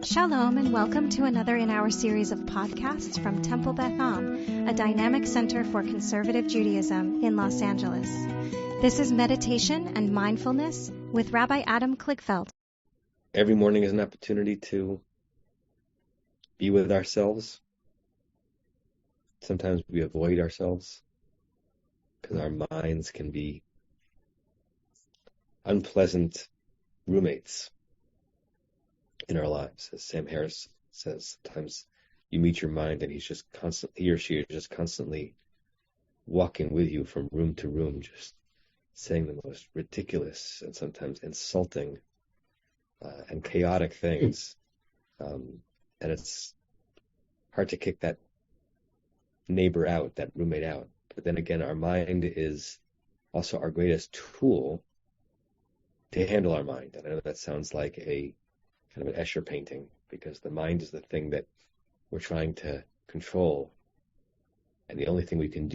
Shalom and welcome to another in our series of podcasts from Temple Beth Am, a dynamic center for conservative Judaism in Los Angeles. This is Meditation and Mindfulness with Rabbi Adam Kligfeld. Every morning is an opportunity to be with ourselves. Sometimes we avoid ourselves because our minds can be unpleasant roommates in our lives. As Sam Harris says, sometimes you meet your mind and he or she is just constantly walking with you from room to room, just saying the most ridiculous and sometimes insulting and chaotic things. And it's hard to kick that neighbor out, that roommate out. But then again, our mind is also our greatest tool to handle our mind. And I know that sounds like a kind of an Escher painting, because the mind is the thing that we're trying to control, and the only thing we can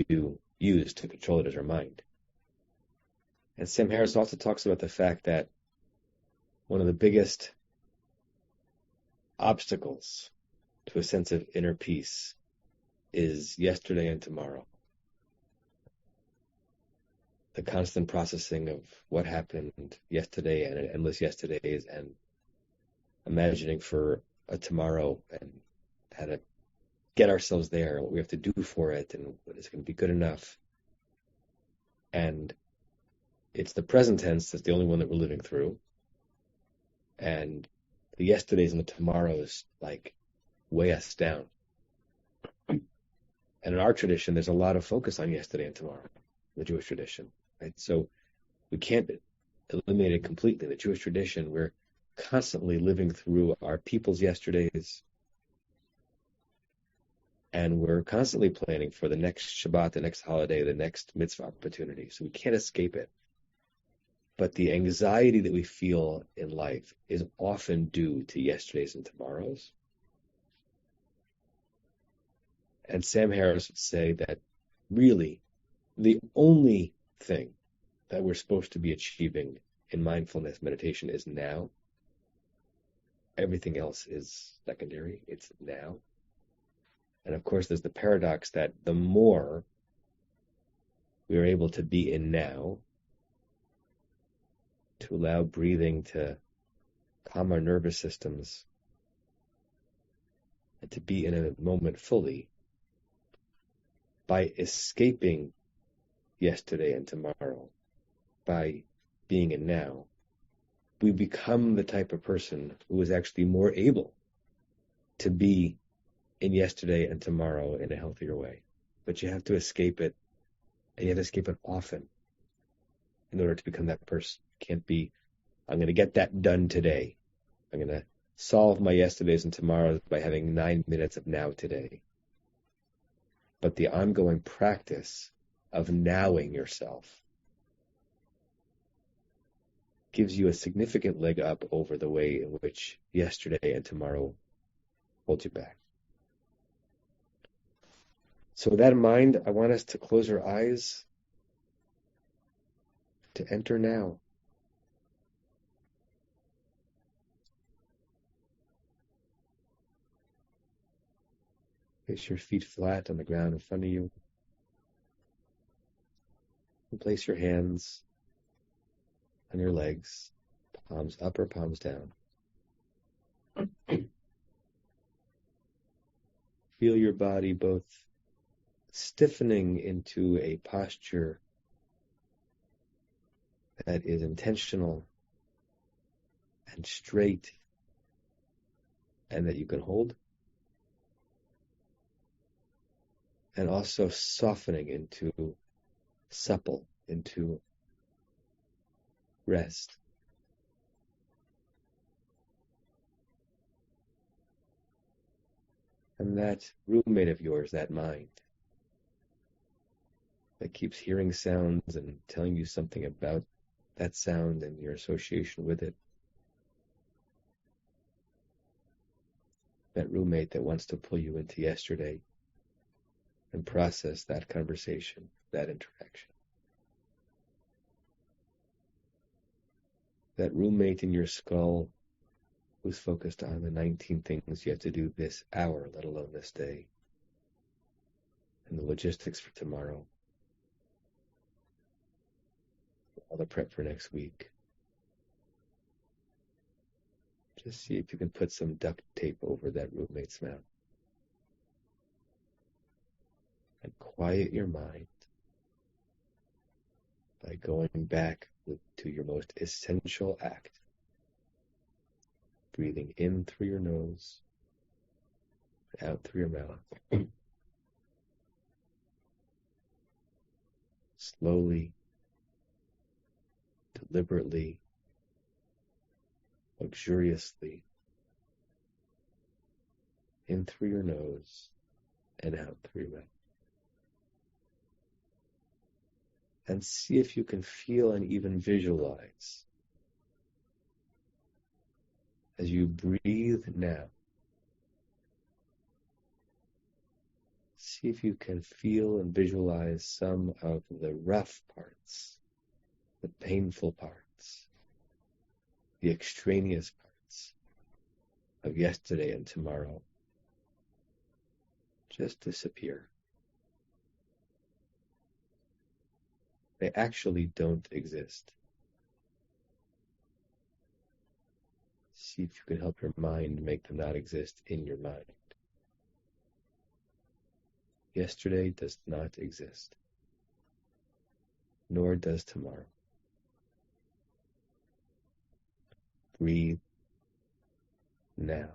use to control it is our mind. And Sam Harris also talks about the fact that one of the biggest obstacles to a sense of inner peace is yesterday and tomorrow. The constant processing of what happened yesterday and endless yesterdays, and imagining for a tomorrow and how to get ourselves there, what we have to do for it, and what is going to be good enough. And it's the present tense that's the only one that we're living through. And the yesterdays and the tomorrows weigh us down. And in our tradition, there's a lot of focus on yesterday and tomorrow, the Jewish tradition, right? So we can't eliminate it completely. The Jewish tradition, we're constantly living through our people's yesterdays, and we're constantly planning for the next Shabbat, the next holiday, the next mitzvah opportunity. So we can't escape it. But the anxiety that we feel in life is often due to yesterdays and tomorrows. And Sam Harris would say that really the only thing that we're supposed to be achieving in mindfulness meditation is now. Everything else is secondary. It's now. And of course, there's the paradox that the more we are able to be in now, to allow breathing to calm our nervous systems, and to be in a moment fully, by escaping yesterday and tomorrow, by being in now, we become the type of person who is actually more able to be in yesterday and tomorrow in a healthier way. But you have to escape it, and you have to escape it often in order to become that person. It can't be, I'm going to get that done today. I'm going to solve my yesterdays and tomorrows by having 9 minutes of now today. But the ongoing practice of nowing yourself gives you a significant leg up over the way in which yesterday and tomorrow hold you back. So with that in mind, I want us to close our eyes to enter now. Place your feet flat on the ground in front of you. And place your hands on your legs, palms up or palms down. Feel your body both stiffening into a posture that is intentional and straight and that you can hold, and also softening into supple, into rest. And that roommate of yours, that mind, that keeps hearing sounds and telling you something about that sound and your association with it. That roommate that wants to pull you into yesterday and process that conversation, that interaction. That roommate in your skull who's focused on the 19 things you have to do this hour, let alone this day, and the logistics for tomorrow, all the prep for next week. Just see if you can put some duct tape over that roommate's mouth. And quiet your mind by going back to your most essential act. Breathing in through your nose, out through your mouth. Slowly, deliberately, luxuriously, in through your nose and out through your mouth. And see if you can feel and even visualize as you breathe now. See if you can feel and visualize some of the rough parts, the painful parts, the extraneous parts of yesterday and tomorrow just disappear. They actually don't exist. See if you can help your mind make them not exist in your mind. Yesterday does not exist, nor does tomorrow. Breathe now.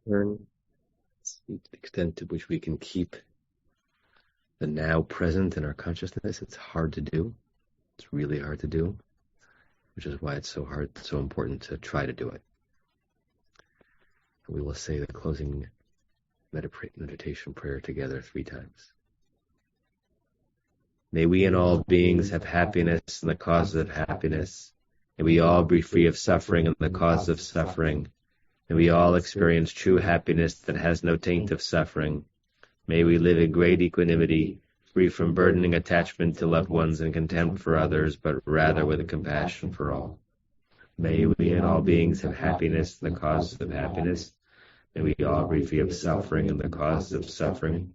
turn, the extent to which we can keep the now present in our consciousness. It's hard to do. It's really hard to do, which is why it's so important to try to do it. And we will say the closing meditation prayer together 3 times. May we and all beings have happiness and the cause of happiness. May we all be free of suffering and the cause of suffering. May we all experience true happiness that has no taint of suffering. May we live in great equanimity, free from burdening attachment to loved ones and contempt for others, but rather with a compassion for all. May we and all beings have happiness and the cause of happiness. May we all be free of suffering and the cause of suffering.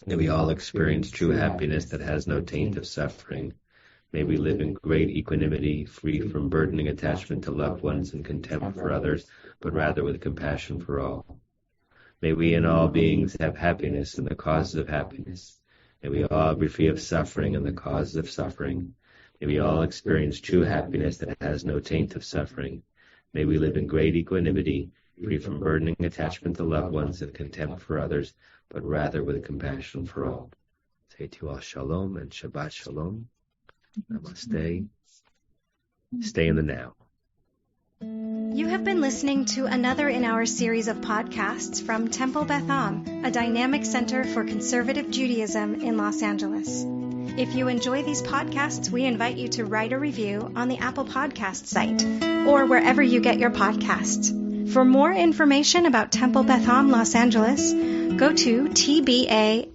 May we all experience true happiness that has no taint of suffering. May we live in great equanimity, free from burdening attachment to loved ones and contempt for others, but rather with compassion for all. May we and all beings have happiness and the cause of happiness. May we all be free of suffering and the cause of suffering. May we all experience true happiness that has no taint of suffering. May we live in great equanimity, free from burdening attachment to loved ones and contempt for others, but rather with compassion for all. Say to you all Shalom and Shabbat Shalom. Namaste. Stay in the now. You have been listening to another in our series of podcasts from Temple Beth Am, a dynamic center for conservative Judaism in Los Angeles. If you enjoy these podcasts, we invite you to write a review on the Apple Podcast site or wherever you get your podcasts. For more information about Temple Beth Am Los Angeles, go to tbala.org.